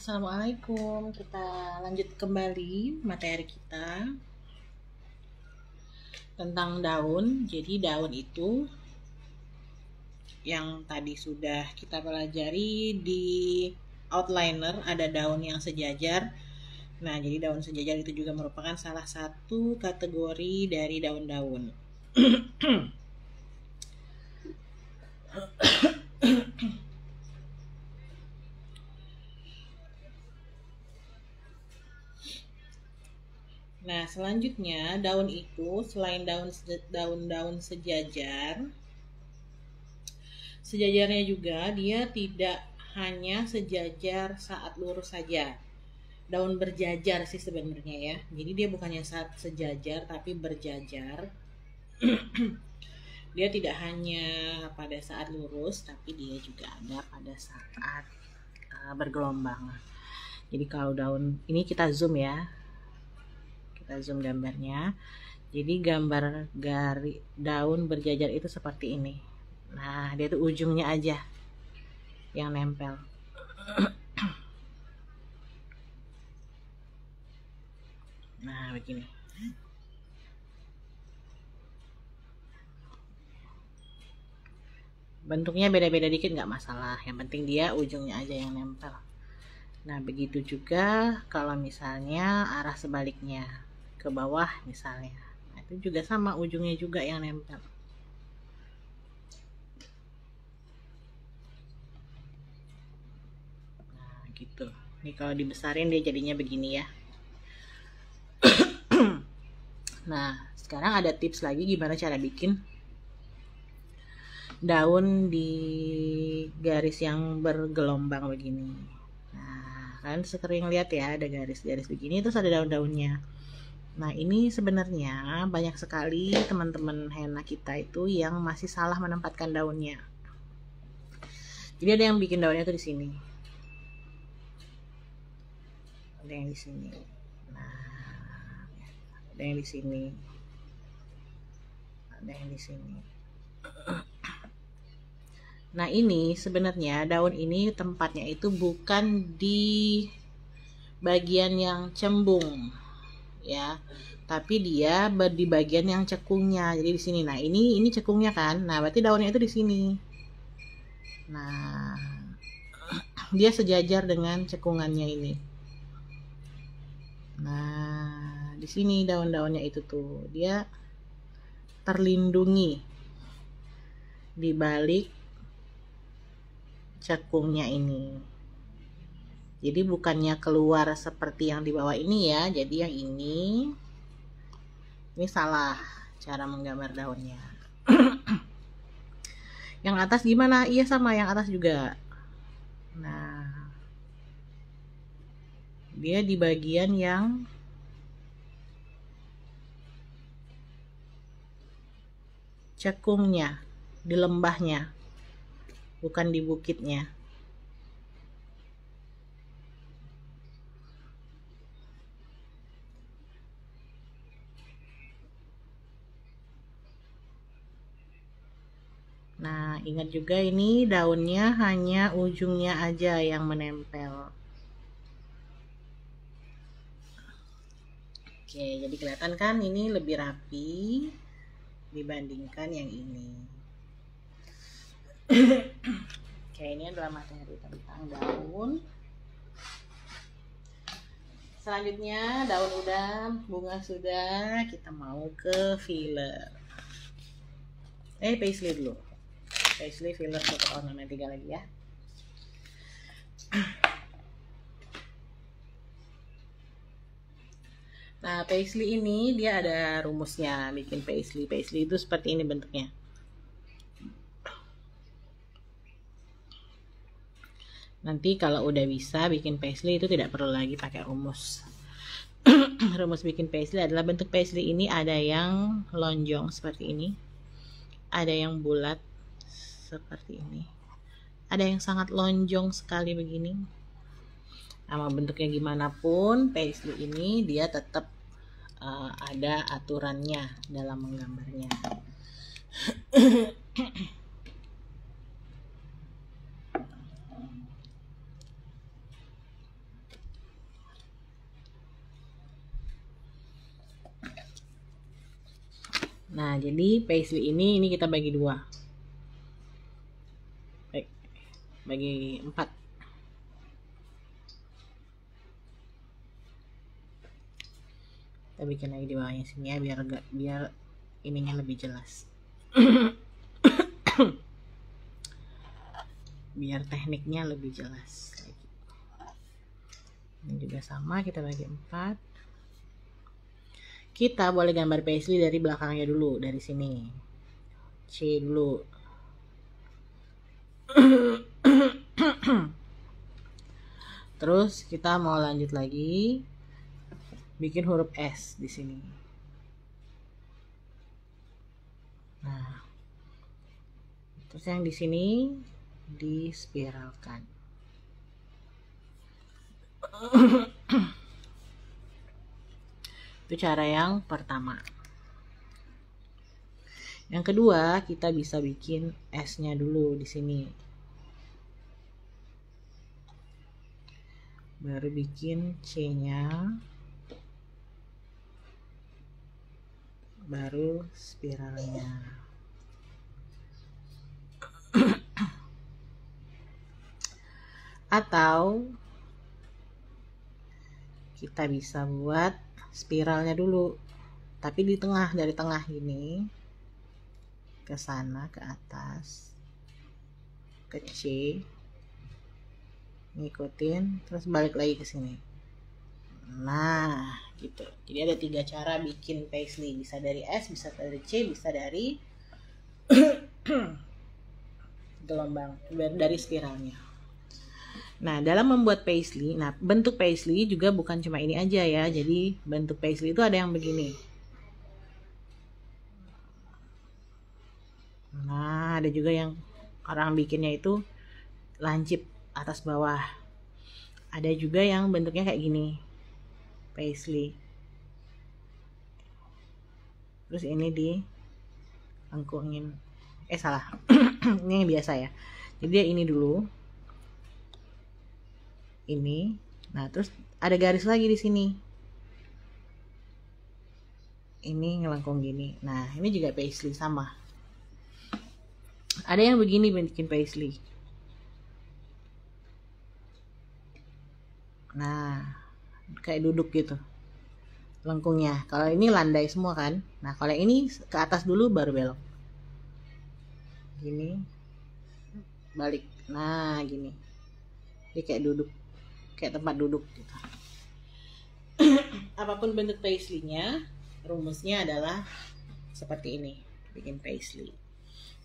Assalamualaikum, kita lanjut kembali materi kita tentang daun. Jadi daun itu yang tadi sudah kita pelajari di outliner, ada daun yang sejajar. Nah, jadi daun sejajar itu juga merupakan salah satu kategori dari daun-daun. Nah, selanjutnya daun itu selain daun-daun sejajarnya juga dia tidak hanya sejajar saat lurus saja. Daun berjajar sih sebenarnya ya. Jadi dia bukannya saat sejajar tapi berjajar. Dia tidak hanya pada saat lurus tapi dia juga ada pada saat bergelombang. Jadi kalau daun ini kita zoom ya. Kita zoom gambarnya. Jadi gambar daun berjajar itu seperti ini. Nah, dia tuh ujungnya aja yang nempel. Nah, begini. Bentuknya beda-beda dikit nggak masalah. Yang penting dia ujungnya aja yang nempel. Nah, begitu juga kalau misalnya arah sebaliknya ke bawah misalnya. Nah, itu juga sama, ujungnya juga yang nempel. Nah, gitu. Ini kalau dibesarin dia jadinya begini ya. Nah, sekarang ada tips lagi gimana cara bikin daun di garis yang bergelombang begini. Nah, kalian sering lihat ya ada garis-garis begini terus ada daun-daunnya. Nah, ini sebenarnya banyak sekali teman-teman henna kita itu yang masih salah menempatkan daunnya. Jadi ada yang bikin daunnya tuh di sini. Ada yang di sini. Nah, ada yang di sini. Ada yang di sini. Nah, ini sebenarnya daun ini tempatnya itu bukan di bagian yang cembung ya, tapi dia di bagian yang cekungnya. Jadi di sini. Nah, ini cekungnya kan. Nah, berarti daunnya itu di sini. Nah, dia sejajar dengan cekungannya ini. Nah, di sini daun-daunnya itu tuh dia terlindungi di balik cekungnya ini. Jadi bukannya keluar seperti yang di bawah ini ya. Jadi yang ini salah cara menggambar daunnya. Yang atas gimana? Iya sama, yang atas juga. Nah, dia di bagian yang cekungnya, di lembahnya, bukan di bukitnya. Nah, ingat juga ini daunnya hanya ujungnya aja yang menempel. Oke, jadi kelihatan kan ini lebih rapi dibandingkan yang ini. Oke, ini adalah materi tentang daun. Selanjutnya daun udah, bunga sudah, kita mau ke filler. Paisley dulu. Paisley, filler, foto ornamen, 3 lagi ya. Nah, paisley ini dia ada rumusnya bikin paisley. Paisley itu seperti ini bentuknya. Nanti kalau udah bisa bikin paisley itu tidak perlu lagi pakai rumus. Rumus bikin paisley adalah bentuk paisley ini ada yang lonjong seperti ini. Ada yang bulat seperti ini. Ada yang sangat lonjong sekali begini. Sama bentuknya gimana pun, paisley ini dia tetap ada aturannya dalam menggambarnya. Nah, jadi paisley ini kita bagi dua. Baik, bagi 4. Kita bikin lagi di bawahnya sini ya, biar ininya lebih jelas. Biar tekniknya lebih jelas lagi. Ini juga sama, kita bagi 4. Kita boleh gambar paisley dari belakangnya dulu, dari sini. C dulu. Terus kita mau lanjut lagi, bikin huruf S di sini. Nah, terus yang di sini dispiralkan. Itu cara yang pertama. Yang kedua, kita bisa bikin S-nya dulu di sini. Baru bikin C-nya. Baru spiralnya. Atau kita bisa buat spiralnya dulu, tapi di tengah, dari tengah gini ke sana, ke atas, ke C, ngikutin, terus balik lagi ke sini. Nah, gitu. Jadi ada 3 cara bikin paisley, bisa dari S, bisa dari C, bisa dari gelombang, dari spiralnya. Nah, dalam membuat paisley, nah bentuk paisley juga bukan cuma ini aja ya. Jadi bentuk paisley itu ada yang begini. Nah, ada juga yang orang bikinnya itu lancip atas bawah. Ada juga yang bentuknya kayak gini, paisley. Terus ini dilengkungin. Salah. Ini yang biasa ya. Jadi ini dulu. Ini, nah terus ada garis lagi di sini. Ini ngelengkung gini. Nah, ini juga paisley sama. Ada yang begini bikin paisley. Nah, kayak duduk gitu lengkungnya. Kalau ini landai semua kan. Nah, kalau ini ke atas dulu baru belok. Gini, balik. Nah, gini. Jadi kayak duduk, kayak tempat duduk gitu. Apapun bentuk paisley-nya, rumusnya adalah seperti ini, bikin paisley.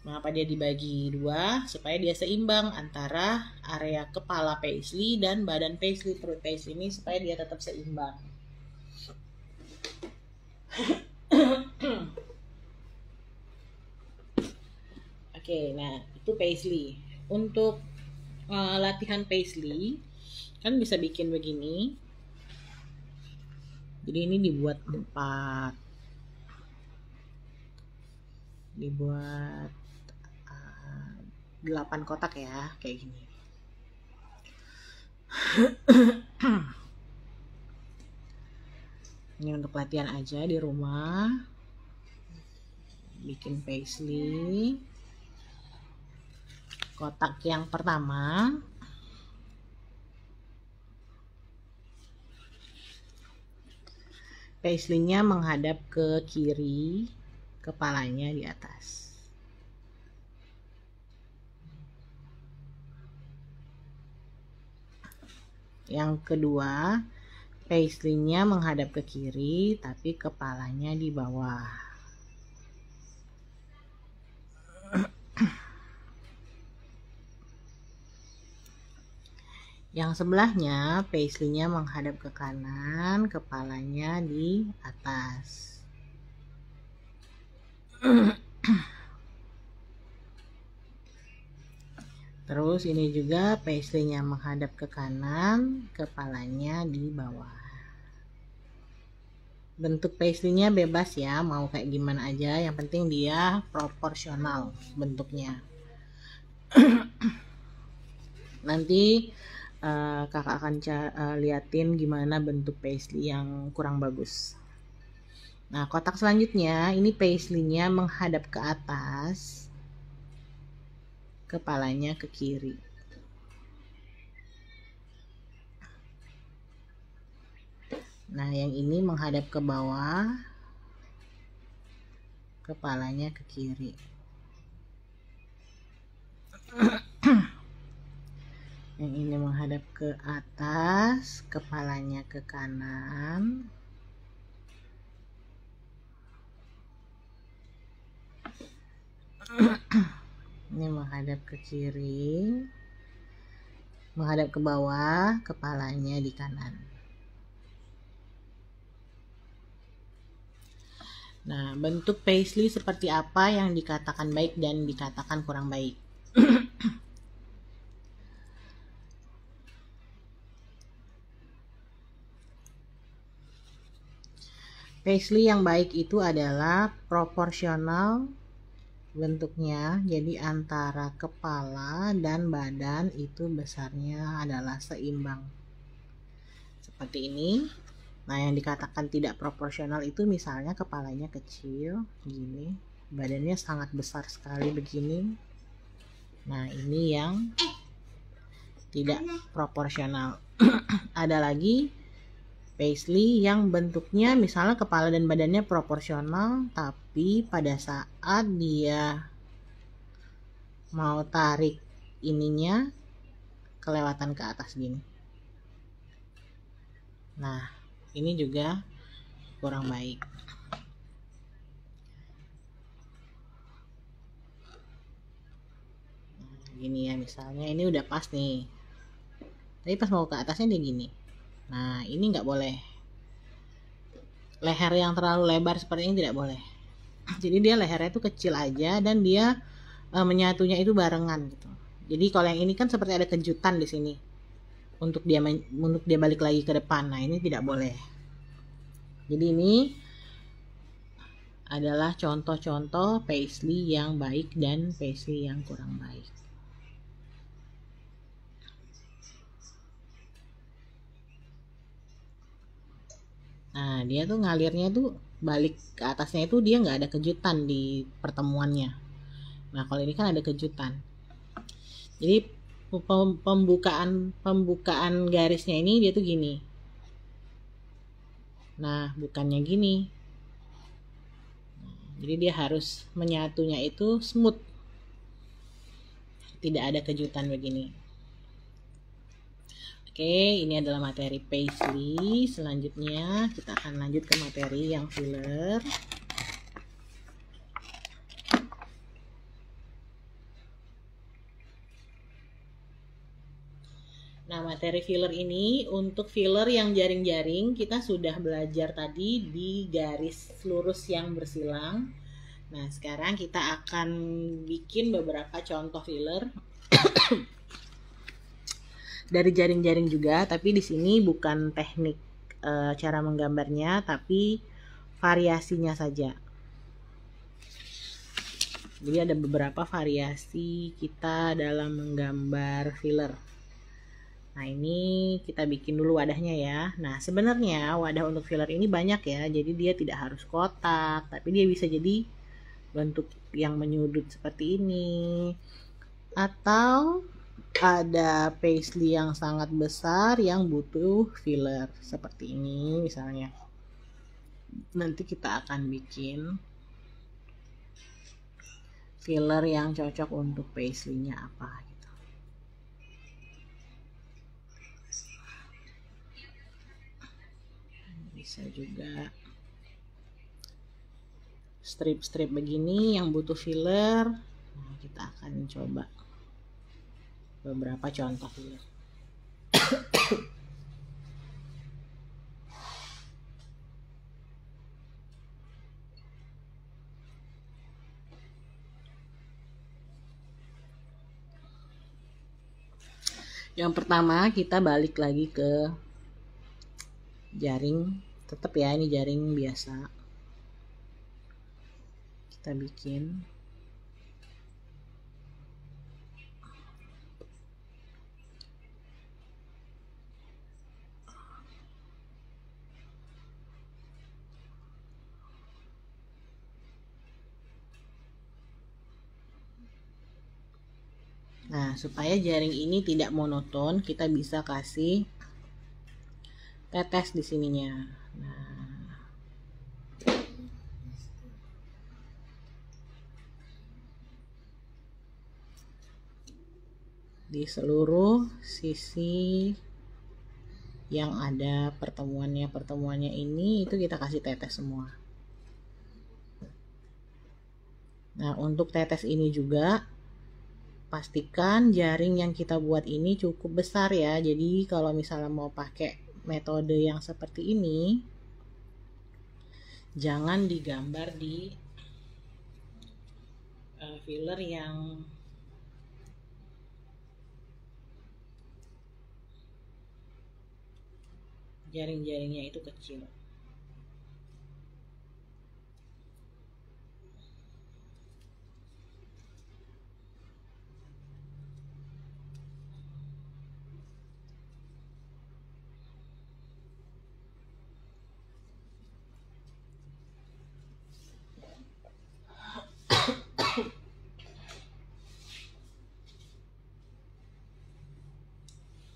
Mengapa dia dibagi 2? Supaya dia seimbang antara area kepala paisley dan badan paisley, perut paisley ini, supaya dia tetap seimbang. Oke, nah itu paisley. Untuk latihan paisley kan bisa bikin begini. Jadi ini dibuat 4, dibuat 8 kotak ya, kayak gini. Ini untuk latihan aja di rumah, bikin paisley. Kotak yang pertama, paisley-nya menghadap ke kiri, kepalanya di atas. Yang kedua, paisley-nya menghadap ke kiri, tapi kepalanya di bawah. Yang sebelahnya, paisley-nya menghadap ke kanan, kepalanya di atas. Terus ini juga paisley-nya menghadap ke kanan, kepalanya di bawah. Bentuk paisley-nya bebas ya, mau kayak gimana aja, yang penting dia proporsional bentuknya. Nanti kakak akan liatin gimana bentuk paisley yang kurang bagus. Nah, kotak selanjutnya ini paisley-nya menghadap ke atas, kepalanya ke kiri. Nah, yang ini menghadap ke bawah, kepalanya ke kiri. Yang ini menghadap ke atas, kepalanya ke kanan. Ini menghadap ke kiri, menghadap ke bawah, kepalanya di kanan. Nah, bentuk paisley seperti apa yang dikatakan baik dan dikatakan kurang baik? Paisley yang baik itu adalah proporsional bentuknya, jadi antara kepala dan badan itu besarnya adalah seimbang. Seperti ini. Nah, yang dikatakan tidak proporsional itu misalnya kepalanya kecil, gini, badannya sangat besar sekali begini. Nah, ini yang tidak proporsional. Ada lagi paisley yang bentuknya misalnya kepala dan badannya proporsional, tapi pada saat dia mau tarik ininya kelewatan ke atas gini. Nah, ini juga kurang baik. Gini ya, misalnya ini udah pas nih, tapi pas mau ke atasnya dia gini. Nah, ini nggak boleh. Leher yang terlalu lebar seperti ini tidak boleh. Jadi dia lehernya itu kecil aja dan dia menyatunya itu barengan gitu. Jadi kalau yang ini kan seperti ada kejutan di sini untuk dia balik lagi ke depan. Nah, ini tidak boleh. Jadi ini adalah contoh-contoh paisley yang baik dan paisley yang kurang baik. Nah, dia tuh ngalirnya tuh balik ke atasnya itu dia nggak ada kejutan di pertemuannya. Nah, kalau ini kan ada kejutan. Jadi pembukaan garisnya ini dia tuh gini. Nah, bukannya gini. Jadi dia harus menyatunya itu smooth. Tidak ada kejutan begini. Oke, ini adalah materi paisley. Selanjutnya kita akan lanjut ke materi yang filler. Nah, materi filler ini untuk filler yang jaring-jaring kita sudah belajar tadi di garis lurus yang bersilang. Nah, sekarang kita akan bikin beberapa contoh filler dari jaring-jaring juga, tapi di sini bukan teknik cara menggambarnya, tapi variasinya saja. Jadi ada beberapa variasi kita dalam menggambar filler. Nah, ini kita bikin dulu wadahnya ya. Nah, sebenarnya wadah untuk filler ini banyak ya. Jadi dia tidak harus kotak, tapi dia bisa jadi bentuk yang menyudut seperti ini. Atau ada paisley yang sangat besar yang butuh filler seperti ini misalnya. Nanti kita akan bikin filler yang cocok untuk paisley-nya apa gitu. Bisa juga strip-strip begini yang butuh filler. Nah, kita akan coba beberapa contoh filler. Yang pertama kita balik lagi ke jaring, tetap ya ini jaring biasa. Kita bikin Nah, supaya jaring ini tidak monoton, kita bisa kasih tetes di sininya. Nah, di seluruh sisi yang ada pertemuannya ini itu kita kasih tetes semua. Nah, untuk tetes ini juga pastikan jaring yang kita buat ini cukup besar ya. Jadi kalau misalnya mau pakai metode yang seperti ini, jangan digambar di filler yang jaring-jaringnya itu kecil.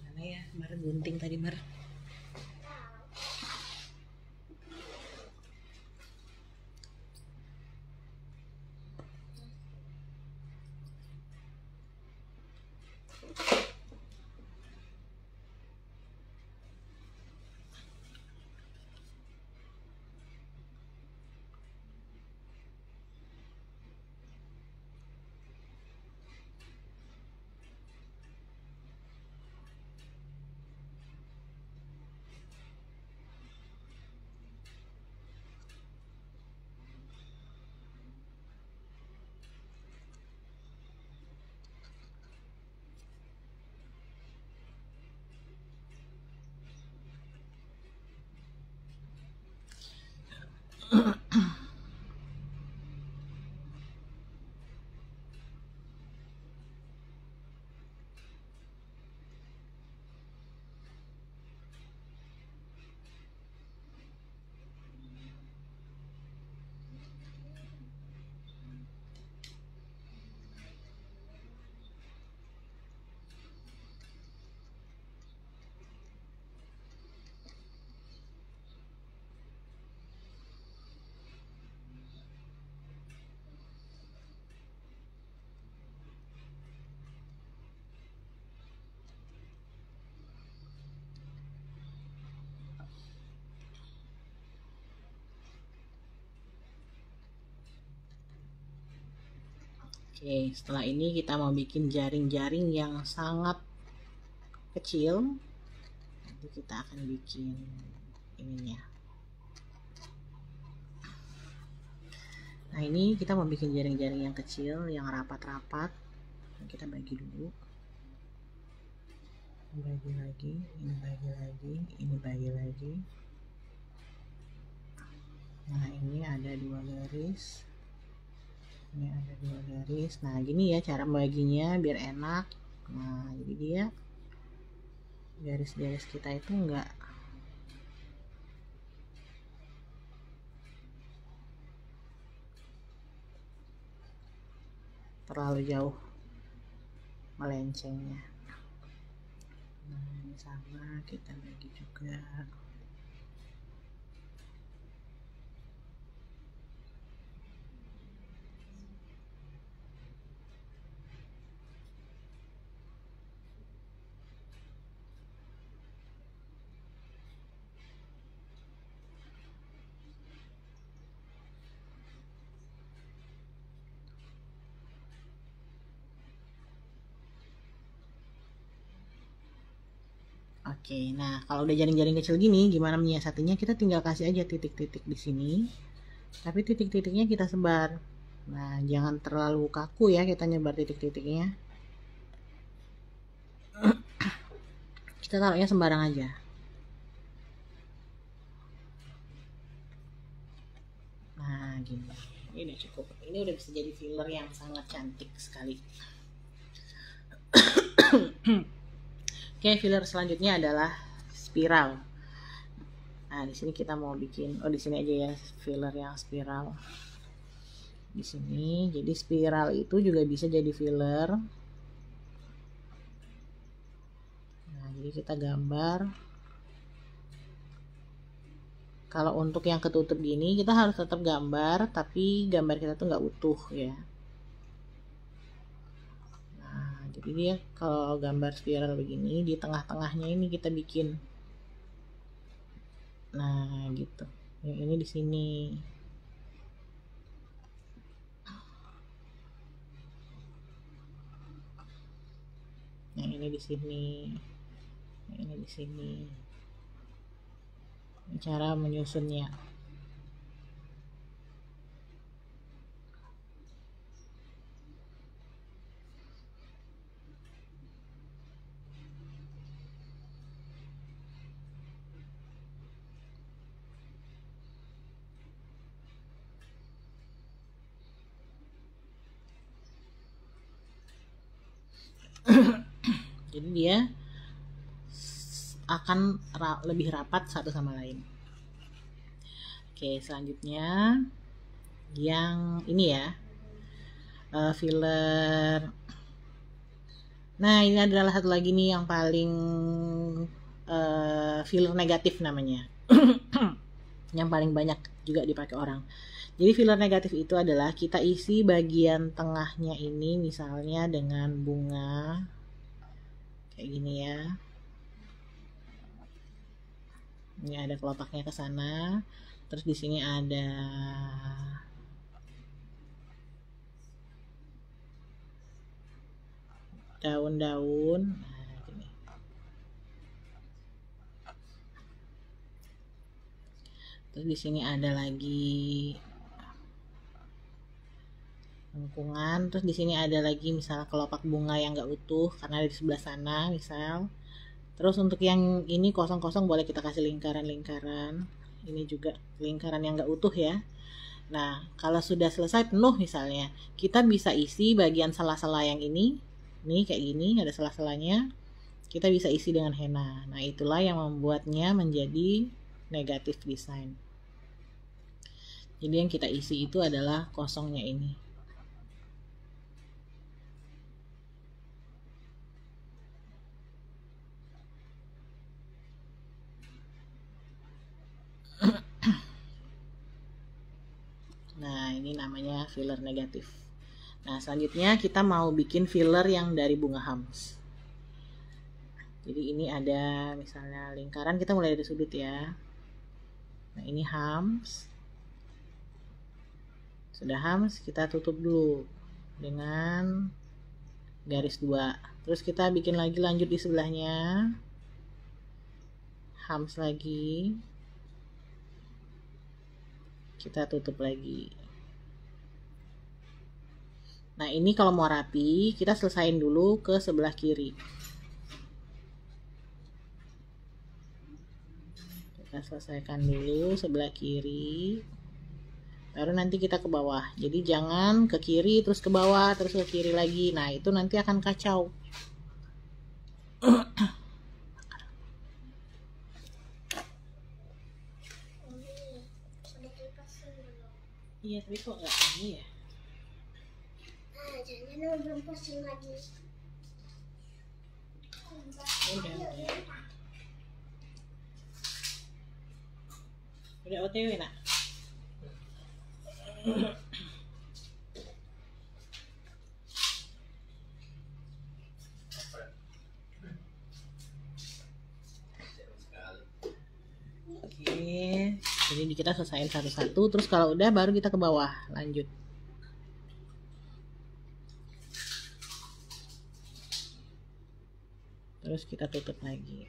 Mana ya, Mar gunting tadi, Mar. Oke, setelah ini kita mau bikin jaring-jaring yang sangat kecil. Nanti kita akan bikin ininya. Nah, ini kita mau bikin jaring-jaring yang kecil, yang rapat-rapat. Kita bagi dulu. Bagi lagi, ini bagi lagi, ini bagi lagi. Nah, ini ada 2 garis. Ini ada 2 garis. Nah, gini ya cara baginya biar enak. Nah, jadi dia garis-garis kita itu enggak terlalu jauh melencengnya. Nah, ini sama kita bagi juga. Oke, nah kalau udah jaring-jaring kecil gini, gimana menyiasatinya? Kita tinggal kasih aja titik-titik di sini, tapi titik-titiknya kita sebar. Nah, jangan terlalu kaku ya kita nyebar titik-titiknya. Kita taruhnya sembarang aja. Nah, gini. Ini udah cukup. Ini udah bisa jadi filler yang sangat cantik sekali. Oke, filler selanjutnya adalah spiral. Nah, di sini kita mau bikin, di sini aja ya filler yang spiral. Di sini, jadi spiral itu juga bisa jadi filler. Jadi kita gambar. Kalau untuk yang ketutup gini kita harus tetap gambar, tapi gambar kita tuh nggak utuh ya. Nah, jadi dia kalau gambar spiral begini, di tengah-tengahnya ini kita bikin. Nah, gitu. Yang ini di sini. Yang ini di sini. Yang ini di sini. Cara menyusunnya. Jadi dia akan lebih rapat satu sama lain. Oke, selanjutnya yang ini ya, filler. Nah, ini adalah satu lagi nih yang paling filler negatif namanya. Yang paling banyak juga dipakai orang. Jadi filler negatif itu adalah kita isi bagian tengahnya ini misalnya dengan bunga kayak gini ya. Ini ada kelopaknya ke sana. Terus di sini ada daun-daun. Nah, gini. Terus di sini ada lagi lengkungan. Terus di sini ada lagi misalnya kelopak bunga yang nggak utuh karena ada di sebelah sana misal. Terus untuk yang ini kosong-kosong boleh kita kasih lingkaran-lingkaran. Ini juga lingkaran yang nggak utuh ya. Nah, kalau sudah selesai penuh misalnya, kita bisa isi bagian sela-sela yang ini. Nih kayak gini, ada sela-selanya. Kita bisa isi dengan henna. Nah, itulah yang membuatnya menjadi negative design. Jadi yang kita isi itu adalah kosongnya ini. Nah, ini namanya filler negatif. Nah, selanjutnya kita mau bikin filler yang dari bunga hams. Jadi ini ada misalnya lingkaran, kita mulai dari sudut ya. Nah, ini hams. Sudah hams, kita tutup dulu dengan garis 2. Terus kita bikin lagi lanjut di sebelahnya. Hams lagi. Kita tutup lagi. Nah, ini kalau mau rapi, kita selesain dulu ke sebelah kiri. Kita selesaikan dulu sebelah kiri. Baru nanti kita ke bawah. Jadi jangan ke kiri terus ke bawah terus ke kiri lagi. Nah, itu nanti akan kacau. Iya, tapi kok nggak ini ya? Jangan belum posting lagi. Udah OTW nak. Oke, jadi kita selesaiin satu-satu. Terus kalau udah baru kita ke bawah lanjut. Terus kita tutup lagi.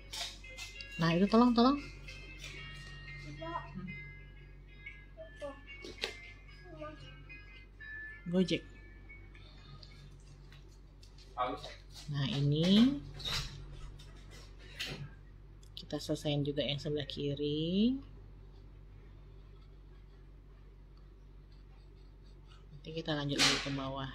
Nah, itu tolong Gojek. Nah, ini kita selesaiin juga yang sebelah kiri. Nanti kita lanjut lagi ke bawah.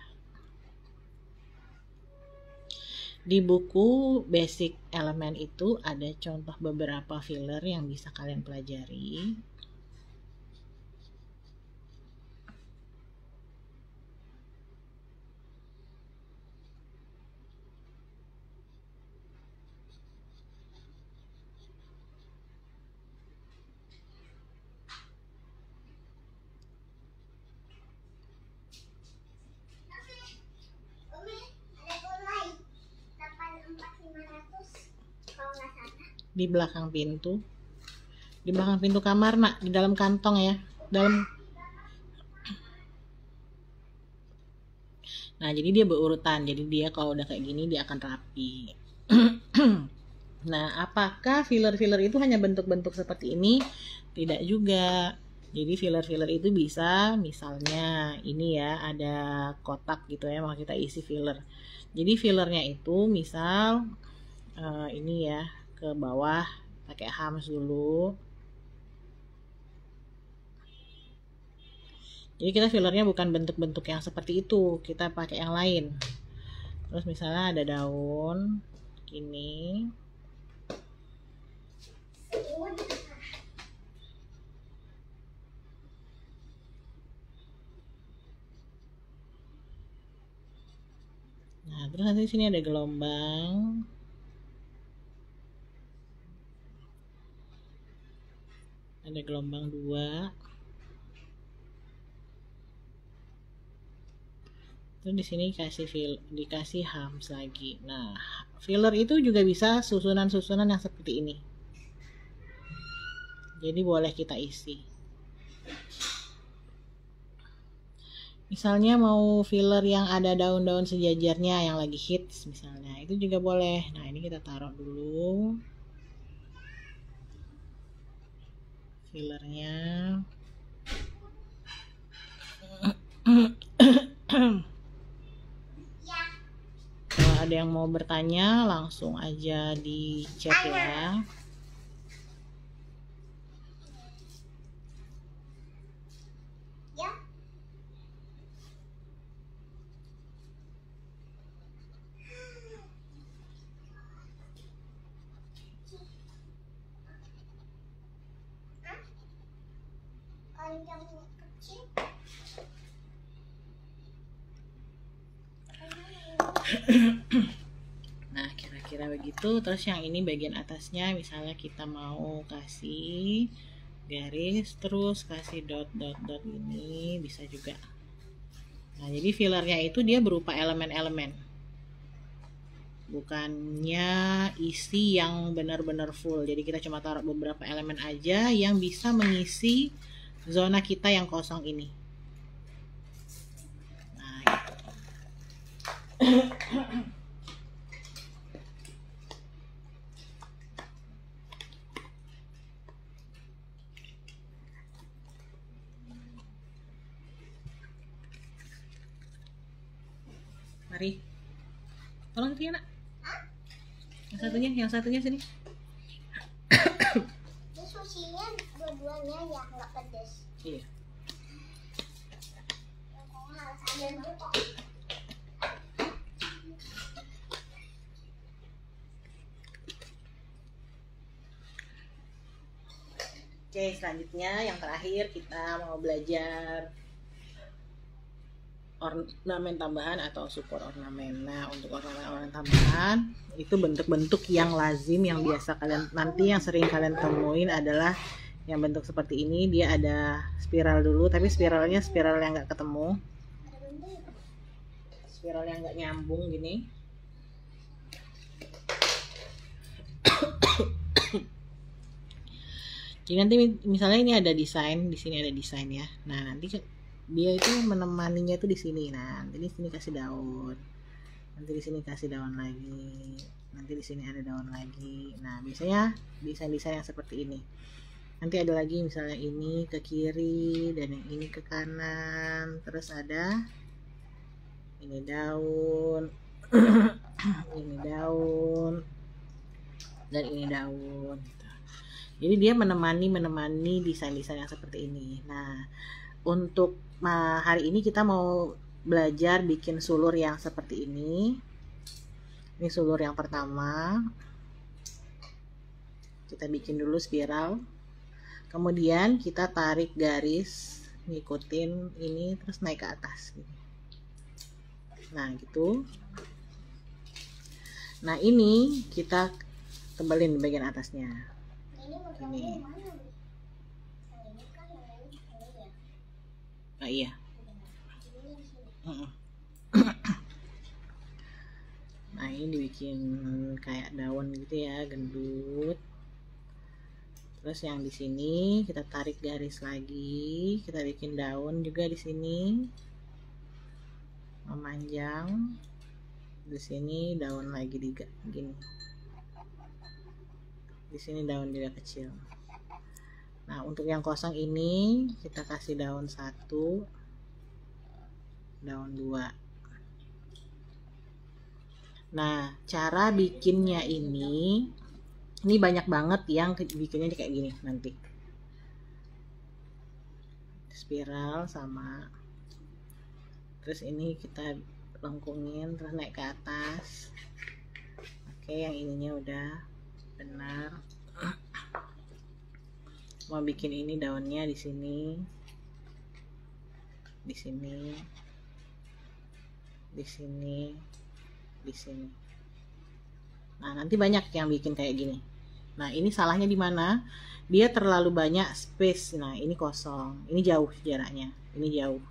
Di buku Basic Element itu ada contoh beberapa filler yang bisa kalian pelajari. di belakang pintu. Di belakang pintu kamar, Nak, di dalam kantong ya. Nah, jadi dia berurutan. Jadi dia kalau udah kayak gini dia akan rapi. Nah, apakah filler-filler itu hanya bentuk-bentuk seperti ini? Tidak juga. Jadi filler-filler itu bisa, misalnya ini ya, ada kotak gitu ya, mau kita isi filler. Jadi fillernya itu misal ini ya, ke bawah pakai hams dulu. Jadi kita fillernya bukan bentuk-bentuk yang seperti itu, kita pakai yang lain. Terus misalnya ada daun gini. Nah, terus nanti sini ada gelombang. Ada gelombang 2. Terus di sini dikasih hams lagi. Nah, filler itu juga bisa susunan-susunan yang seperti ini. Jadi boleh kita isi. Misalnya mau filler yang ada daun-daun sejajarnya yang lagi hits misalnya, itu juga boleh. Nah, ini kita taruh dulu fillernya. Kalau ada yang mau bertanya langsung aja di chat ya. Nah, kira-kira begitu. Terus yang ini bagian atasnya, misalnya kita mau kasih garis, terus kasih dot ini bisa juga. Nah, jadi fillernya itu dia berupa elemen-elemen, bukannya isi yang benar-benar full. Jadi kita cuma taruh beberapa elemen aja yang bisa mengisi zona kita yang kosong ini. Nah, gitu. Mari, tolong Tia, Nak. Yang satunya sini. Ini susinya dua-duanya ya, nggak pedes. Iya. Harus ada dulu. Oke, selanjutnya yang terakhir kita mau belajar ornamen tambahan atau support ornamen. Nah, untuk ornamen tambahan itu bentuk-bentuk yang lazim yang biasa kalian nanti yang sering kalian temuin adalah yang bentuk seperti ini. Dia ada spiral dulu, tapi spiralnya spiral yang nggak ketemu, spiral yang nggak nyambung gini. Jadi nanti misalnya ini ada desain, di sini ada desain ya. Nah, nanti dia itu menemaninya itu di sini. Nah, nanti di sini kasih daun. Nanti di sini kasih daun lagi. Nanti di sini ada daun lagi. Nah, biasanya desain-desain yang seperti ini. Nanti ada lagi misalnya ini ke kiri dan yang ini ke kanan. Terus ada ini daun. Ini daun. Dan ini daun. Jadi dia menemani desain-desain yang seperti ini. Nah, untuk hari ini kita mau belajar bikin sulur yang seperti ini. Ini sulur yang pertama. Kita bikin dulu spiral. Kemudian kita tarik garis, ngikutin ini terus naik ke atas. Nah, gitu. Nah, ini kita tebelin di bagian atasnya. Ini. Oh iya. Nah, ini dibikin kayak daun gitu ya, gendut. Terus yang di sini kita tarik garis lagi, kita bikin daun juga di sini, memanjang. Di sini daun lagi gini. Di sini daun juga kecil. Nah, untuk yang kosong ini kita kasih daun 1, daun 2. Nah, cara bikinnya ini banyak banget yang bikinnya kayak gini nanti. Spiral sama. Terus ini kita lengkungin terus naik ke atas. Oke, yang ininya udah benar. Mau bikin ini daunnya di sini. Di sini. Di sini. Di sini. Nah, nanti banyak yang bikin kayak gini. Nah, ini salahnya di mana? Dia terlalu banyak space. Nah, ini kosong. Ini jauh jaraknya. Ini jauh.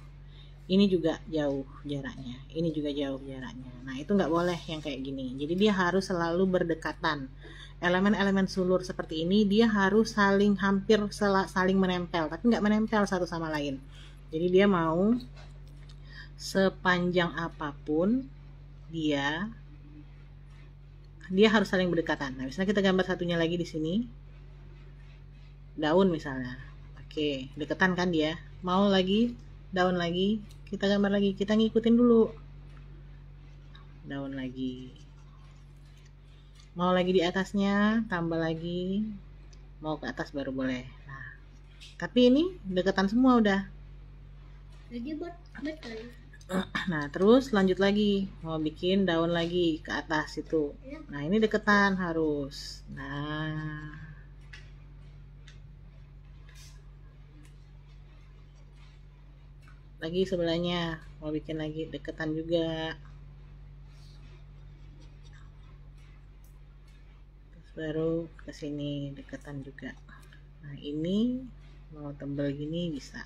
Ini juga jauh jaraknya. Ini juga jauh jaraknya. Nah, itu nggak boleh yang kayak gini. Jadi dia harus selalu berdekatan. Elemen-elemen sulur seperti ini dia harus hampir saling menempel, tapi nggak menempel satu sama lain. Jadi dia mau sepanjang apapun dia harus saling berdekatan. Nah, misalnya kita gambar satunya lagi di sini, daun misalnya. Oke, deketan kan dia. Mau lagi daun lagi, kita gambar lagi, kita ngikutin dulu. Daun lagi. Mau lagi di atasnya, tambah lagi. Mau ke atas baru boleh. Nah, tapi ini deketan semua udah. Jadi buat betul. Nah, terus lanjut lagi. Mau bikin daun lagi ke atas itu. Nah, ini deketan harus. Nah. Lagi sebelahnya. Mau bikin lagi deketan juga. Baru ke sini deketan juga. Nah, ini mau tebal gini bisa.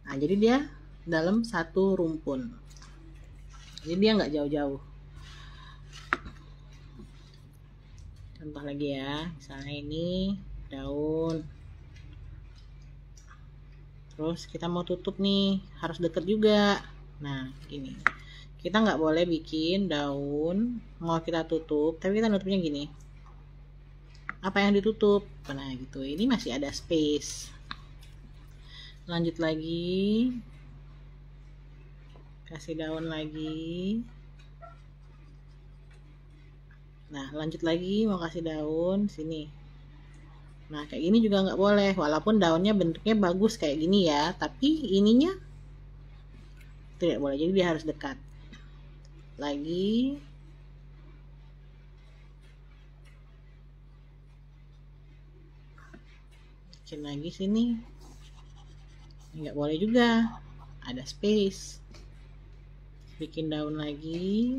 Nah, jadi dia dalam satu rumpun. Jadi dia nggak jauh-jauh. Contoh lagi ya, misalnya ini daun. Terus kita mau tutup nih, harus deket juga. Nah, gini. Kita nggak boleh bikin daun mau kita tutup, tapi kita nutupnya gini. Apa yang ditutup? Nah, gitu. Ini masih ada space. Lanjut lagi. Kasih daun lagi. Nah, lanjut lagi mau kasih daun sini. Nah, kayak gini juga nggak boleh. Walaupun daunnya bentuknya bagus kayak gini ya, tapi ininya tidak boleh. Jadi dia harus dekat. Lagi. Bikin lagi sini. Nggak boleh juga. Ada space. Bikin daun lagi.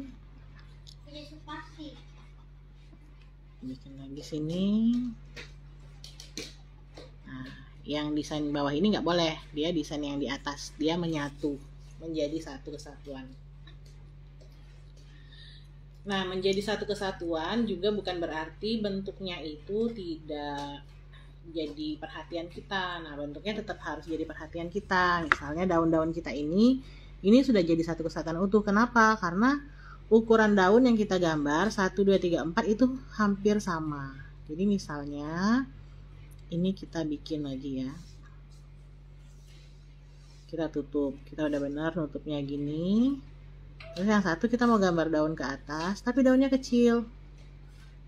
Bikin lagi sini. Nah, yang desain bawah ini nggak boleh. Dia desain yang di atas. Dia menyatu. Menjadi satu kesatuan. Nah, menjadi satu kesatuan juga bukan berarti bentuknya itu tidak jadi perhatian kita. Nah, bentuknya tetap harus jadi perhatian kita. Misalnya daun-daun kita ini sudah jadi satu kesatuan utuh. Kenapa? Karena ukuran daun yang kita gambar 1, 2, 3, 4 itu hampir sama. Jadi misalnya ini kita bikin lagi ya. Kita tutup. Kita udah benar nutupnya gini. Terus yang satu kita mau gambar daun ke atas, tapi daunnya kecil.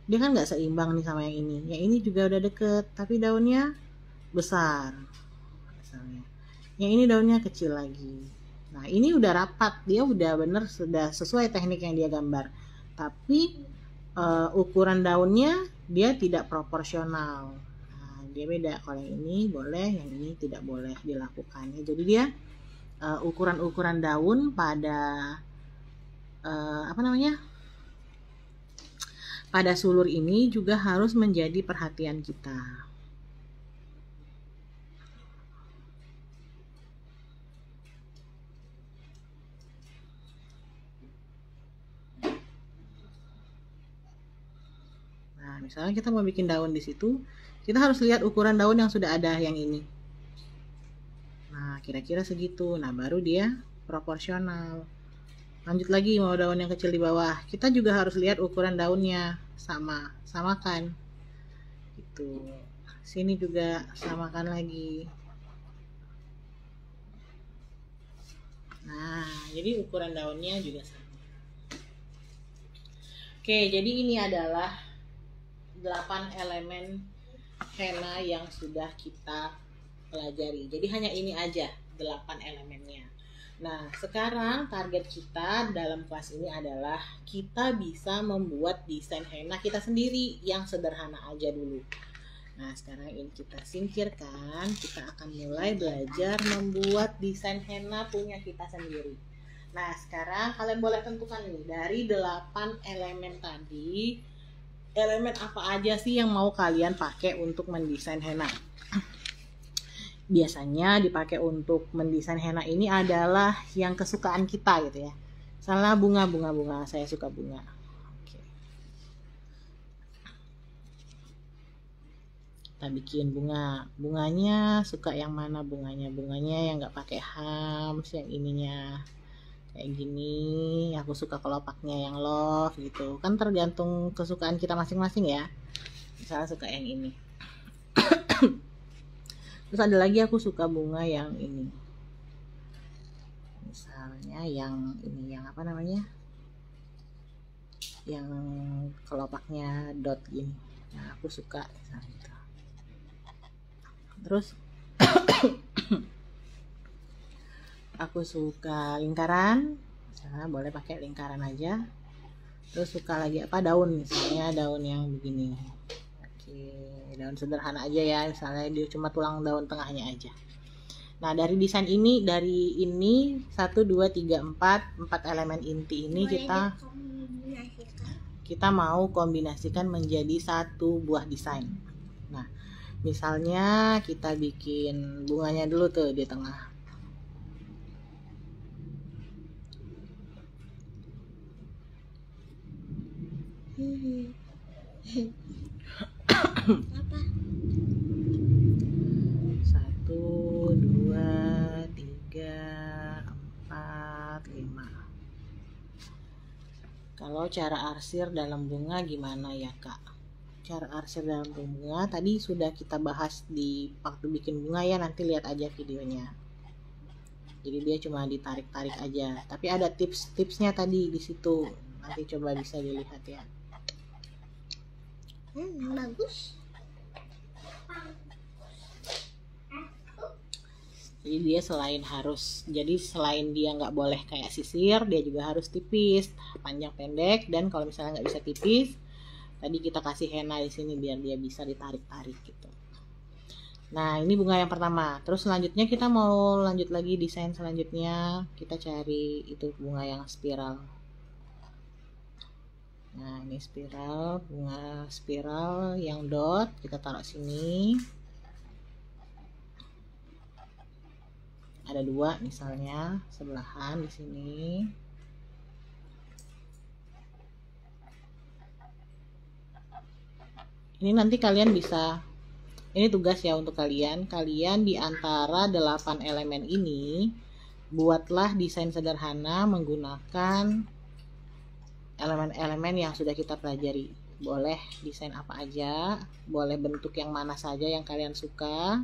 Dia kan nggak seimbang nih sama yang ini. Yang ini juga udah deket, tapi daunnya besar. Misalnya. Yang ini daunnya kecil lagi. Nah, ini udah rapat. Dia udah bener, sudah sesuai teknik yang dia gambar. Tapi ukuran daunnya dia tidak proporsional. Nah, dia beda. Kalau yang ini boleh, yang ini tidak boleh dilakukan. Jadi dia ukuran-ukuran daun pada pada sulur ini juga harus menjadi perhatian kita. Nah, misalnya kita mau bikin daun di situ, kita harus lihat ukuran daun yang sudah ada yang ini. Nah, kira-kira segitu. Nah, baru dia proporsional. Lanjut lagi, mau daun yang kecil di bawah. Kita juga harus lihat ukuran daunnya. Samakan. Gitu. Sini juga samakan lagi. Nah, jadi ukuran daunnya juga sama. Oke, jadi ini adalah 8 elemen henna yang sudah kita pelajari. Jadi hanya ini aja 8 elemennya. Nah, sekarang target kita dalam kelas ini adalah kita bisa membuat desain henna kita sendiri yang sederhana aja dulu. Nah, sekarang ini kita singkirkan. Kita akan mulai belajar membuat desain henna punya kita sendiri. Nah, sekarang kalian boleh tentukan nih, dari 8 elemen tadi, elemen apa aja sih yang mau kalian pakai untuk mendesain henna? Biasanya dipakai untuk mendesain henna ini adalah yang kesukaan kita gitu ya. Misalnya bunga, saya suka bunga. Kita bikin bunganya suka yang mana bunganya yang nggak pakai hams, yang ininya kayak gini. Aku suka kelopaknya yang love gitu kan, tergantung kesukaan kita masing-masing ya. Misalnya suka yang ini. Terus ada lagi aku suka bunga yang ini, misalnya yang ini, yang apa namanya, yang kelopaknya dot gini. Nah, aku suka misalnya gitu. Terus aku suka lingkaran, misalnya boleh pakai lingkaran aja. Terus suka lagi apa, daun, misalnya daun yang begini. Oke, daun sederhana aja ya, misalnya dia cuma tulang daun tengahnya aja. Nah, dari desain ini, dari ini 1, 2, 3, 4 elemen inti ini kita mau kombinasikan menjadi satu buah desain. Nah, misalnya kita bikin bunganya dulu tuh di tengah. Apa? 1, 2, 3, 4, 5. Kalau cara arsir dalam bunga gimana ya Kak? Cara arsir dalam bunga tadi sudah kita bahas di waktu bikin bunga ya, nanti lihat aja videonya. Jadi dia cuma ditarik-tarik aja, tapi ada tips-tipsnya tadi di situ, nanti coba bisa dilihat ya. Bagus. Jadi dia selain dia nggak boleh kayak sisir, dia juga harus tipis, panjang pendek, dan kalau misalnya nggak bisa tipis, tadi kita kasih henna di sini biar dia bisa ditarik-tarik gitu. Nah, ini bunga yang pertama. Terus selanjutnya kita mau lanjut lagi desain selanjutnya. Kita cari itu bunga yang spiral. Nah, ini spiral, bunga spiral yang dot, kita taruh sini. Ada 2 misalnya, sebelahan di sini. Ini nanti kalian bisa, ini tugas ya untuk kalian di antara 8 elemen ini, buatlah desain sederhana menggunakan elemen-elemen yang sudah kita pelajari. Boleh desain apa aja, boleh bentuk yang mana saja yang kalian suka,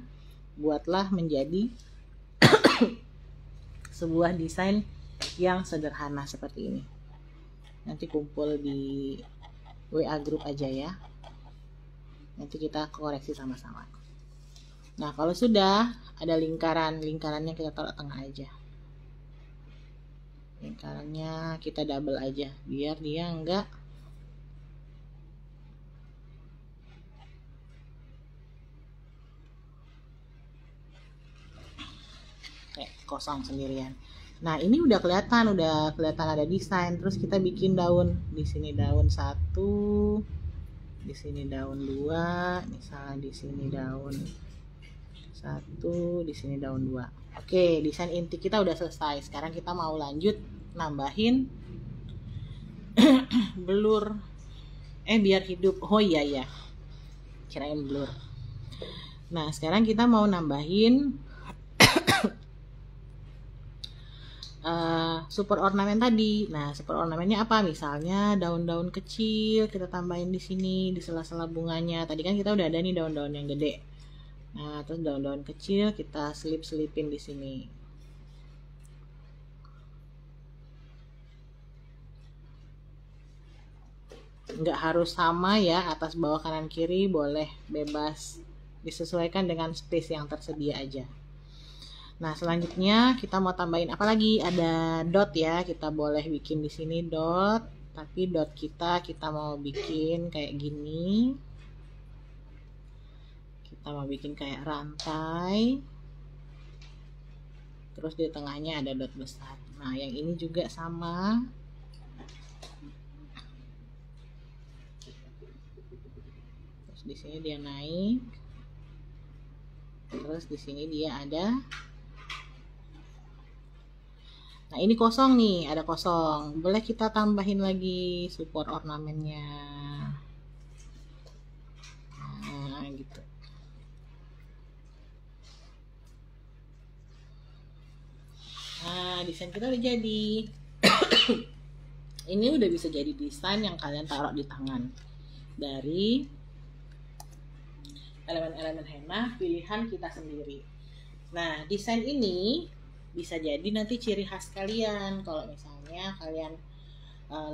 buatlah menjadi sebuah desain yang sederhana seperti ini. Nanti kumpul di WA group aja ya. Nanti kita koreksi sama-sama. Nah, kalau sudah ada lingkarannya kita taruh tengah aja. Lingkarannya kita double aja biar dia enggak kayak kosong sendirian. Nah, ini udah kelihatan ada desain. Terus kita bikin daun. Di sini daun 1, di sini daun 2, misalnya di sini daun 1, di sini daun 2. Oke, desain inti kita udah selesai. Sekarang kita mau lanjut nambahin belur biar hidup. Oh iya ya, kirain blur. Nah sekarang kita mau nambahin super ornamen tadi. Nah super ornamennya apa? Misalnya daun-daun kecil kita tambahin di sini di sela-sela bunganya. Tadi kan kita udah ada nih daun-daun yang gede. Nah terus daun-daun kecil kita selip-selipin di sini. Nggak harus sama ya, atas bawah kanan kiri, boleh bebas, disesuaikan dengan space yang tersedia aja. Nah selanjutnya kita mau tambahin apa lagi? Ada dot ya, kita boleh bikin di sini dot, tapi dot kita mau bikin kayak gini. Kita mau bikin kayak rantai, terus di tengahnya ada dot besar. Nah yang ini juga sama. Di sini dia naik, terus di sini dia ada. Nah ini kosong nih, ada kosong, boleh kita tambahin lagi support ornamennya. Nah gitu. Nah desain kita udah jadi. Ini udah bisa jadi desain yang kalian taruh di tangan dari elemen-elemen henna pilihan kita sendiri. Nah desain ini bisa jadi nanti ciri khas kalian. Kalau misalnya kalian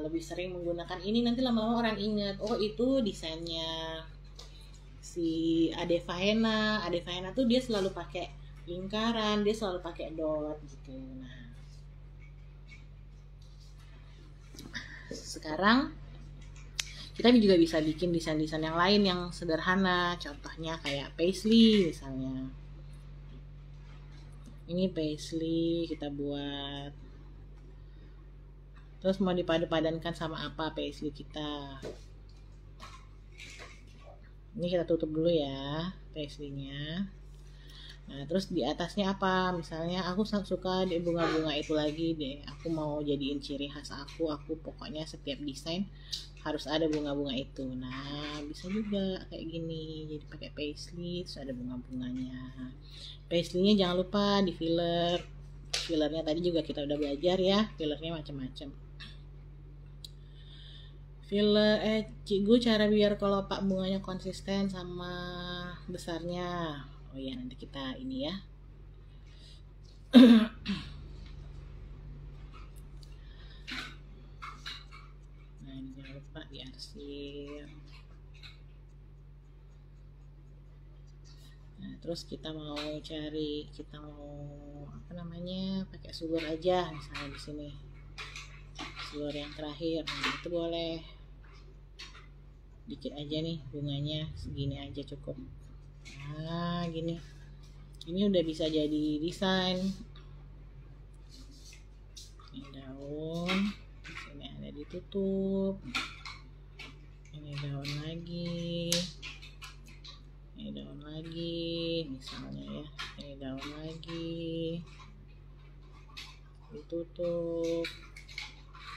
lebih sering menggunakan ini, nanti lama-lama orang ingat, oh itu desainnya si Adeva Henna. Adeva Henna tuh dia selalu pakai lingkaran, dia selalu pakai dot gitu. Nah sekarang kita juga bisa bikin desain-desain yang lain yang sederhana. Contohnya kayak paisley misalnya. Ini paisley kita buat. Terus mau dipadu-padankan sama apa paisley kita? Ini kita tutup dulu ya paisleynya. Nah terus di atasnya apa? Misalnya aku suka di bunga-bunga itu lagi deh. Aku mau jadiin ciri khas aku pokoknya setiap desain harus ada bunga-bunga itu. Nah bisa juga kayak gini, jadi pakai paisley terus ada bunga-bunganya. Paisleynya jangan lupa di filler. Fillernya tadi juga kita udah belajar ya, fillernya macam-macam. Filler Cikgu cara biar kelopak bunganya konsisten sama besarnya. Oh iya nanti kita ini ya. Nah ini jangan lupa diarsir. Nah terus kita mau cari, kita mau apa namanya, pakai sulur aja misalnya di sini, sulur yang terakhir. Nah itu boleh dikit aja nih bunganya, segini aja cukup. Nah gini, ini udah bisa jadi desain. Ini daun, sini ada ditutup, ini daun lagi, ini daun lagi misalnya ya, ini daun lagi, ditutup,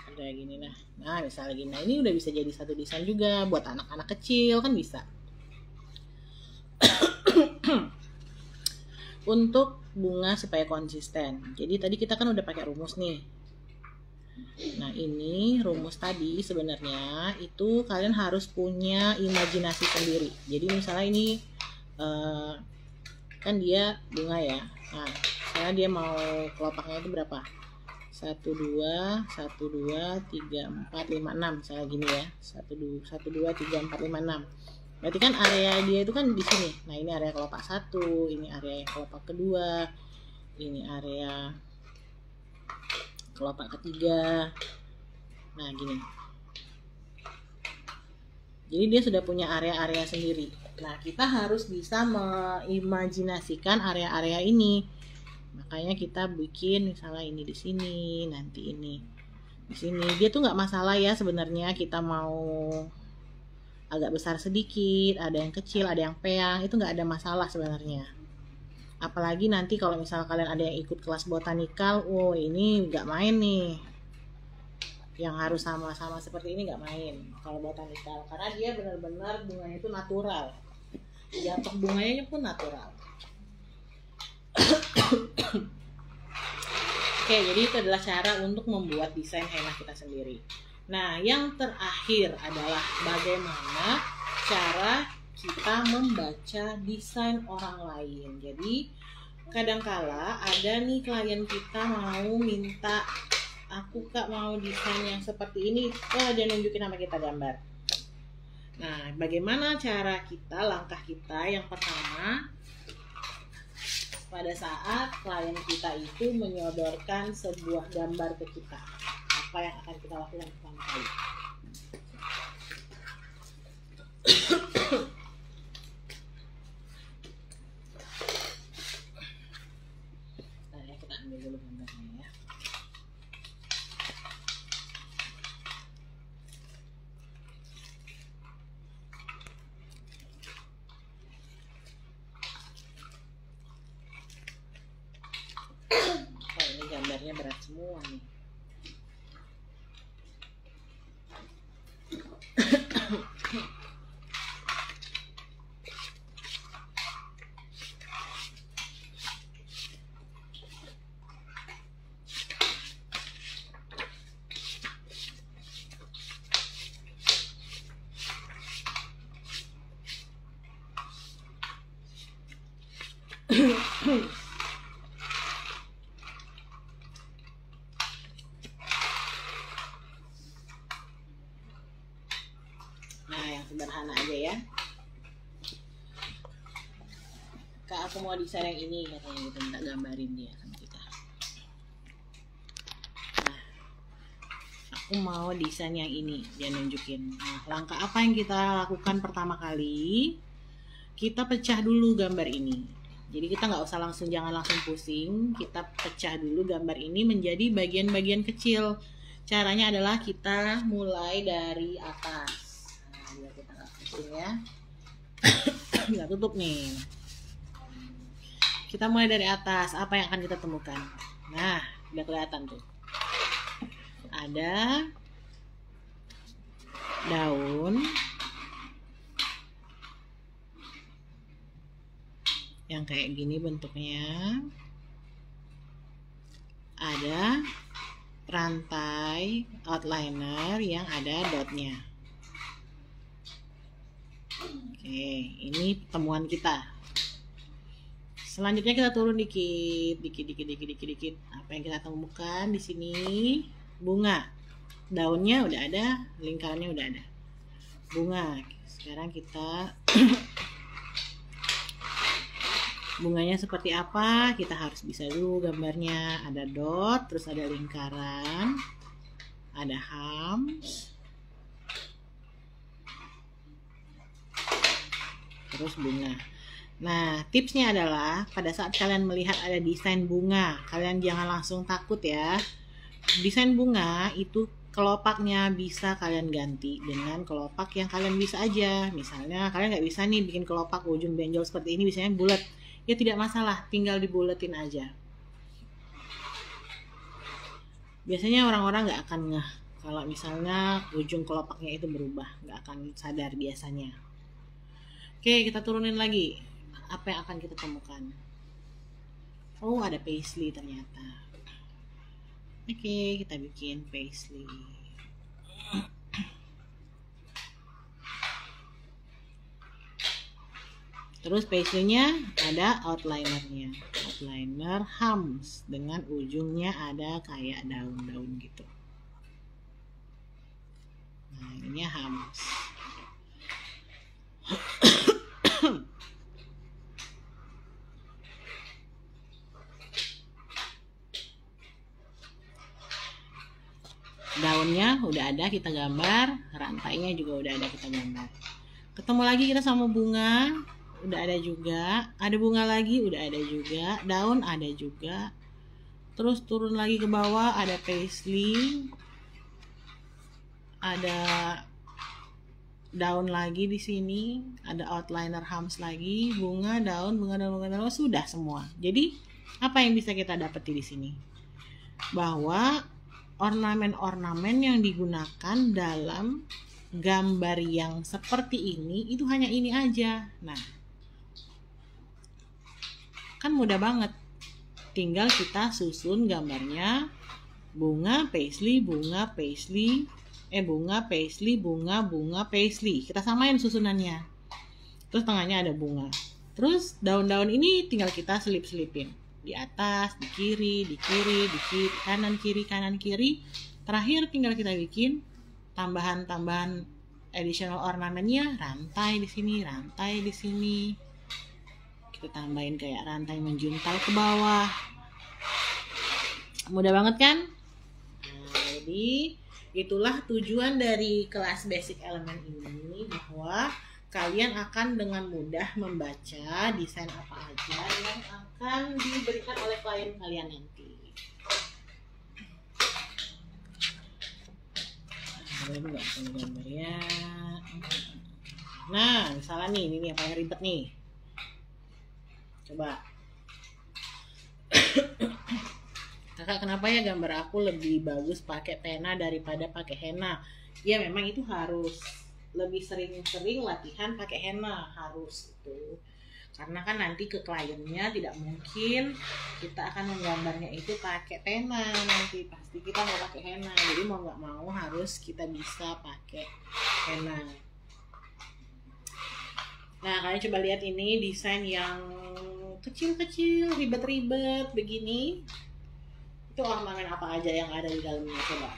ada gini. Nah misalnya gini, nah ini udah bisa jadi satu desain juga buat anak-anak kecil kan bisa. Untuk bunga supaya konsisten, jadi tadi kita kan udah pakai rumus nih. Nah ini rumus tadi sebenarnya itu kalian harus punya imajinasi sendiri. Jadi misalnya ini kan dia bunga ya. Nah misalnya dia mau kelopaknya itu berapa? 1, 2, 1, 2, 3, 4, 5, 6 misalnya gini ya. 1, 2, 3, 4, 5, 6. Berarti kan area dia itu kan di sini. Nah ini area kelopak 1, ini area kelopak kedua, ini area kelopak ketiga. Nah gini, jadi dia sudah punya area-area sendiri. Nah kita harus bisa mengimajinasikan area-area ini. Makanya kita bikin misalnya ini di sini, nanti ini di sini. Dia tuh nggak masalah ya sebenarnya, kita mau agak besar sedikit, ada yang kecil, ada yang peyang, itu nggak ada masalah sebenarnya. Apalagi nanti kalau misalnya kalian ada yang ikut kelas botanikal, oh ini nggak main nih. yang harus sama-sama seperti ini nggak main kalau botanikal, karena dia benar-benar bunganya itu natural, jatuh bunganya pun natural. Oke, jadi itu adalah cara untuk membuat desain henna kita sendiri. Nah, yang terakhir adalah bagaimana cara kita membaca desain orang lain. Jadi kadangkala ada nih klien kita mau minta, aku Kak mau desain yang seperti ini, dia nunjukin sama kita gambar. Nah, bagaimana cara kita, langkah kita yang pertama pada saat klien kita itu menyodorkan sebuah gambar ke kita, apa yang akan kita lakukan pertama kali? Kita ambil dulu gambarnya ya. Ini gambarnya berat semua nih. Nah, yang sederhana aja ya. Kak, aku mau desain yang ini, katanya gitu, minta gambarin dia sama kita. Nah, aku mau desain yang ini, dia nunjukin. Nah, langkah apa yang kita lakukan pertama kali? Kita pecah dulu gambar ini. Jadi kita nggak usah langsung, jangan langsung pusing. Kita pecah dulu gambar ini menjadi bagian-bagian kecil. Caranya adalah kita mulai dari atas. Nah, biar kita nggak pusing ya. Nggak tutup nih. Kita mulai dari atas. Apa yang akan kita temukan? Nah, udah kelihatan tuh. Ada daun yang kayak gini bentuknya, ada rantai outliner yang ada dotnya. Oke, ini temuan kita. Selanjutnya kita turun dikit. Apa yang kita temukan di sini? Bunga. Daunnya udah ada, lingkarannya udah ada. Bunga. Sekarang kita bunganya seperti apa, kita harus bisa dulu gambarnya. Ada dot, terus ada lingkaran, ada hams, terus bunga. Nah, tipsnya adalah pada saat kalian melihat ada desain bunga, kalian jangan langsung takut ya. Desain bunga itu kelopaknya bisa kalian ganti dengan kelopak yang kalian bisa aja. Misalnya kalian nggak bisa nih bikin kelopak ujung benjol seperti ini, biasanya bulat. Ya tidak masalah, tinggal dibuletin aja. Biasanya orang-orang nggak akan ngeh kalau misalnya ujung kelopaknya itu berubah, nggak akan sadar biasanya. Oke, kita turunin lagi. Apa yang akan kita temukan? Oh, ada paisley ternyata. Oke, kita bikin paisley. Terus paisley-nya ada outlinernya, outliner hams dengan ujungnya ada kayak daun-daun gitu. Nah, ini hams. Daunnya udah ada kita gambar, rantainya juga udah ada kita gambar. Ketemu lagi kita sama bunga. Udah ada juga, ada bunga lagi, udah ada juga, daun ada juga. Terus turun lagi ke bawah, ada paisley, ada daun lagi di sini, ada outliner hams lagi, bunga, daun, sudah semua. Jadi apa yang bisa kita dapati di sini? Bahwa ornamen-ornamen yang digunakan dalam gambar yang seperti ini itu hanya ini aja. Nah, kan mudah banget. Tinggal kita susun gambarnya bunga paisley, bunga paisley, bunga paisley, bunga paisley. Kita samain susunannya. Terus tengahnya ada bunga. Terus daun-daun ini tinggal kita selip-selipin. Di atas, di kiri, kanan kiri. Terakhir tinggal kita bikin tambahan-tambahan additional ornamennya, rantai di sini. Kita tambahin kayak rantai menjuntal ke bawah. Mudah banget kan? Nah, jadi itulah tujuan dari kelas basic element ini, bahwa kalian akan dengan mudah membaca desain apa aja yang akan diberikan oleh klien kalian nanti. Gambar ya. Nah, misalnya nih, ini yang paling ribet nih. Coba. Kakak, kenapa ya gambar aku lebih bagus pakai pena daripada pakai henna? Ya memang itu harus lebih sering-sering latihan pakai henna, harus itu. Karena kan nanti ke kliennya tidak mungkin kita akan menggambarnya itu pakai pena, nanti pasti kita mau pakai henna. Jadi mau nggak mau harus kita bisa pakai henna. Nah, kalian coba lihat ini desain yang kecil-kecil, ribet-ribet begini. Itu ornamen apa aja yang ada di dalamnya, coba.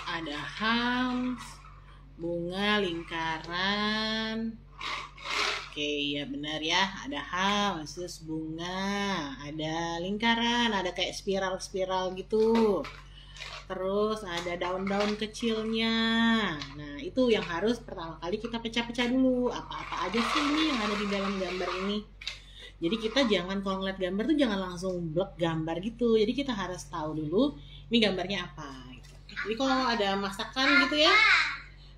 Ada hams, bunga lingkaran. Oke, ya benar ya. Ada hams, terus bunga, ada lingkaran, ada kayak spiral-spiral gitu. Terus ada daun-daun kecilnya. Nah, itu yang harus pertama kali kita pecah-pecah dulu. Apa-apa aja sih ini yang ada di dalam gambar ini. Jadi kita jangan kalau ngeliat gambar tuh jangan langsung blek gambar gitu. Jadi kita harus tahu dulu ini gambarnya apa. Jadi kalau ada masakan gitu ya,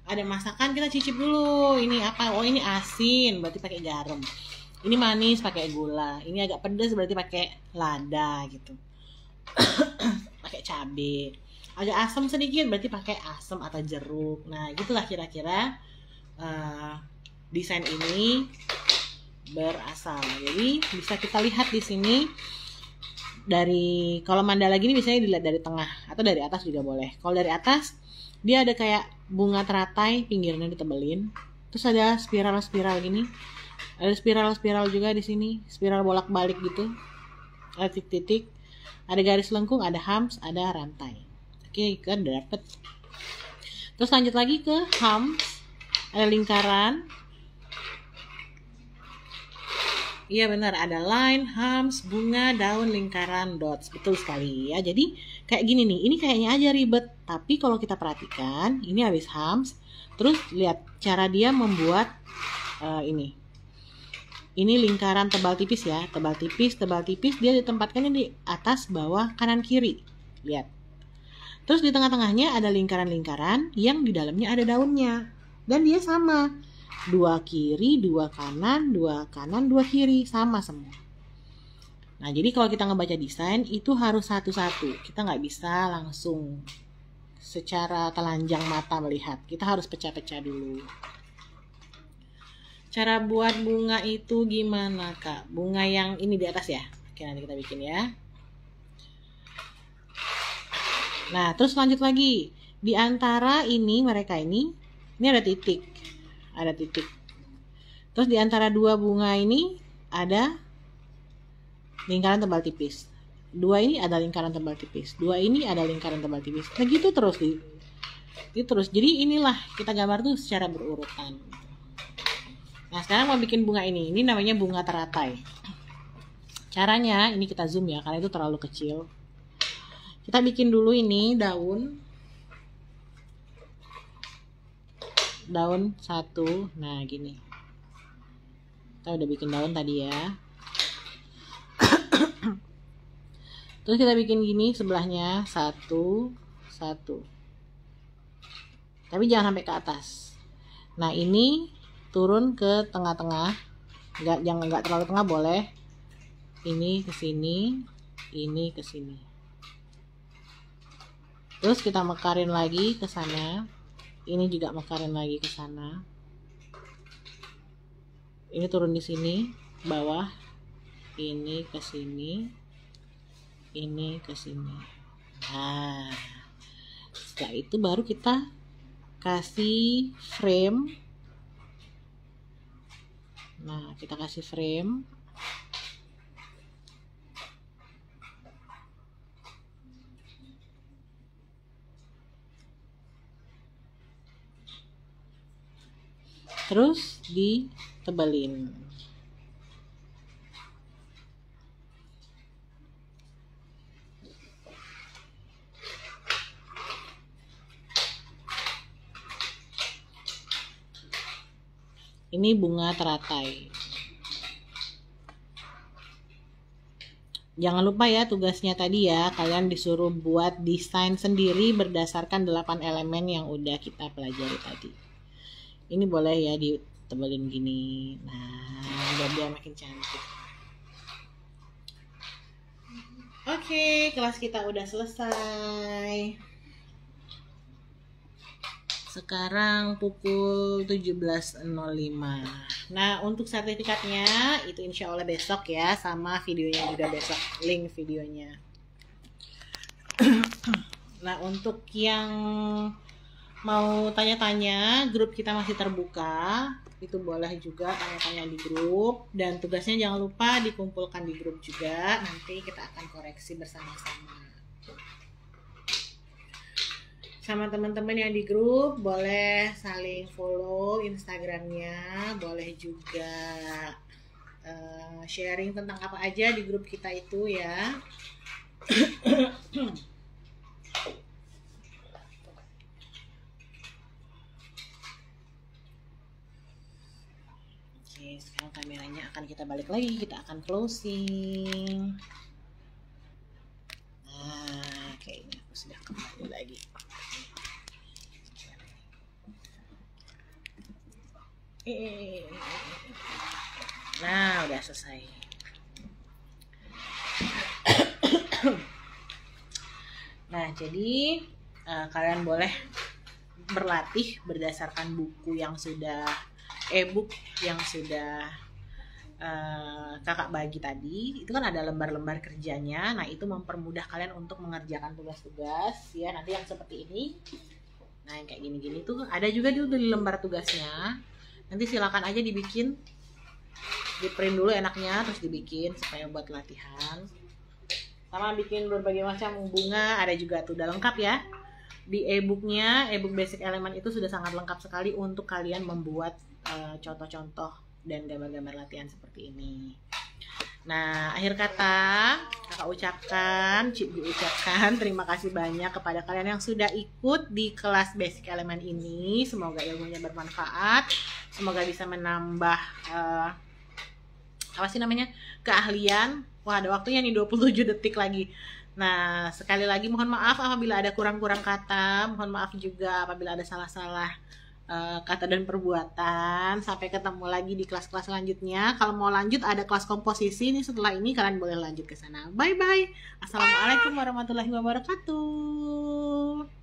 ada masakan kita cicip dulu. Ini apa? Oh, ini asin, berarti pakai garam. Ini manis, pakai gula. Ini agak pedas, berarti pakai lada gitu. Pakai cabai. Agak asam sedikit, berarti pakai asam atau jeruk. Nah, gitulah kira-kira desain ini berasal. Jadi bisa kita lihat di sini. Dari kalau mandala gini biasanya dilihat dari tengah atau dari atas juga boleh. Kalau dari atas dia ada kayak bunga teratai, pinggirnya ditebelin. Terus ada spiral-spiral gini. Ada spiral-spiral juga di sini, spiral bolak-balik gitu. Ada titik-titik. Ada garis lengkung, ada hams, ada rantai. Oke, kan udah dapet. Terus lanjut lagi ke hams. Ada lingkaran. Iya benar, ada line, hams, bunga, daun, lingkaran, dots. Betul sekali ya. Jadi kayak gini nih, ini kayaknya aja ribet. Tapi kalau kita perhatikan, ini habis hams. Terus lihat cara dia membuat ini. Ini lingkaran tebal tipis ya. Tebal tipis. Dia ditempatkannya di atas, bawah, kanan, kiri. Lihat. Terus di tengah-tengahnya ada lingkaran-lingkaran yang di dalamnya ada daunnya. Dan dia sama. 2 kiri, 2 kanan, 2 kanan, 2 kiri, sama semua. Nah, jadi kalau kita ngebaca desain itu harus satu-satu. Kita nggak bisa langsung secara telanjang mata melihat. Kita harus pecah-pecah dulu. Cara buat bunga itu gimana, Kak? Bunga yang ini di atas ya? Oke, nanti kita bikin ya. Nah, terus lanjut lagi. Di antara ini, mereka ini ada titik. Ada titik. Terus di antara 2 bunga ini ada lingkaran tebal tipis. 2 ini ada lingkaran tebal tipis. 2 ini ada lingkaran tebal tipis. Nah gitu terus Itu terus. Jadi inilah kita gambar tuh secara berurutan. Nah sekarang mau bikin bunga ini namanya bunga teratai. Caranya ini kita zoom ya, karena itu terlalu kecil. Kita bikin dulu ini daun satu. Nah gini, kita udah bikin daun tadi ya. Terus kita bikin gini sebelahnya satu, tapi jangan sampai ke atas. Nah ini turun ke tengah-tengah, nggak terlalu tengah boleh. Ini ke sini, ini ke sini. Terus kita mekarin lagi ke sana. Ini juga mekarin lagi ke sana. Ini turun di sini, bawah. Ini ke sini. Ini ke sini. Nah, setelah itu baru kita kasih frame. Nah, kita kasih frame. Terus ditebelin. Ini bunga teratai. Jangan lupa ya tugasnya tadi ya, kalian disuruh buat desain sendiri berdasarkan 8 elemen yang udah kita pelajari tadi. Ini boleh ya ditebelin gini. Nah, biar dia makin cantik. Oke, kelas kita udah selesai. Sekarang pukul 17.05. Nah, untuk sertifikatnya itu insya Allah besok ya, sama videonya juga besok, link videonya. Nah, untuk yang mau tanya-tanya, grup kita masih terbuka. Itu boleh juga tanya-tanya di grup. Dan tugasnya jangan lupa dikumpulkan di grup juga. Nanti kita akan koreksi bersama-sama. Sama teman-teman yang di grup boleh saling follow Instagramnya, boleh juga sharing tentang apa aja di grup kita itu ya. Oke, sekarang kameranya akan kita balik lagi, kita akan closing. Nah, kayaknya aku sudah kembali lagi. Nah, udah selesai. Nah, jadi kalian boleh berlatih berdasarkan buku yang sudah e-book yang sudah kakak bagi tadi. Itu kan ada lembar-lembar kerjanya. Nah, itu mempermudah kalian untuk mengerjakan tugas-tugas ya. Nanti yang seperti ini. Nah, yang kayak gini-gini tuh ada juga di lembar tugasnya. Nanti silakan aja dibikin, di print dulu enaknya, terus dibikin supaya buat latihan. Sama bikin berbagai macam bunga, ada juga tuh, udah lengkap ya. Di e-booknya, e-book Basic Element itu sudah sangat lengkap sekali untuk kalian membuat contoh-contoh dan gambar-gambar latihan seperti ini. Nah, akhir kata kakak ucapkan, Cip diucapkan terima kasih banyak kepada kalian yang sudah ikut di kelas Basic Element ini. Semoga ilmunya bermanfaat, semoga bisa menambah keahlian. Wah, ada waktunya nih 27 detik lagi. Nah, sekali lagi mohon maaf apabila ada kurang-kurang kata, mohon maaf juga apabila ada salah-salah kata dan perbuatan. Sampai ketemu lagi di kelas-kelas selanjutnya. Kalau mau lanjut ada kelas komposisi nih setelah ini, kalian boleh lanjut ke sana. Bye bye. Assalamualaikum warahmatullahi wabarakatuh.